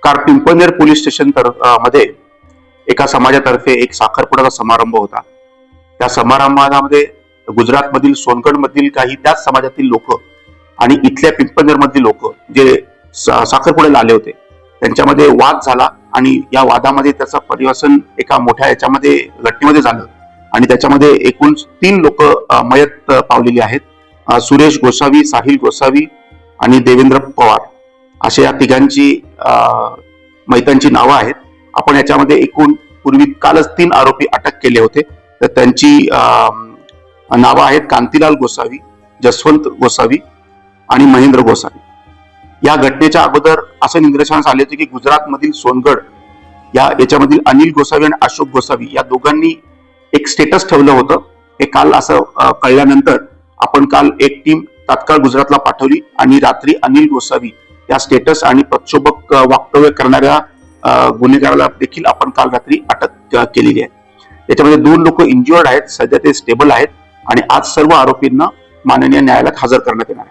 काल Pimpalner police station मध्ये एका समाजातर्फे एक साखरपुड्याचा समारंभ होता. त्या समारंभामध्ये गुजरातमधील सोनगढमधील काही त्याच समाजातील लोक आणि इथल्या पिंपळनेर मधील लोक जे साखरपुड्याला आले होते त्यांच्यामध्ये वाद झाला आणि या वादामध्ये त्याचं परिवर्तन एका मोठ्या याच्यामध्ये घटनेमध्ये झालं आणि त्याच्यामध्ये एकूण 3 लोक मयत पावलेली आहेत. सुरेश गोसावी, साहिल गोसावी आणि देवेंद्र पवार असे या तिघांची मयतांची नावं आहेत. आपण याच्यामध्ये एकूण पूर्वी कालच 3 आरोपी अटक केले होते. तर त्यांची नावं आहेत कांतीलाल गोसावी, जसवंत गोसावी आणि महेंद्र गोसावी. या घटनेच्या अगोदर असं निदर्शनास आले होते की गुजरातमधील सोनगढ याच्यामधील अनिल गोसावी आणि अशोक गोसावी या दोघांनी एक स्टेटस ठेवलं होतं. हे काल असं कळल्यानंतर आपण काल एक टीम तात्काळ गुजरातला पाठवली आणि रात्री अनिल गोसावी या स्टेटस आणि प्रक्षोभक वक्तव्य करणाऱ्या गुन्हेगाराला देखील आपण काल रात्री अटक केलेली आहे. याच्यामध्ये 2 लोक इंज्युअर्ड आहेत, सध्या ते स्टेबल आहेत आणि आज सर्व आरोपींना माननीय न्यायालयात हजर करण्यात येणार आहे.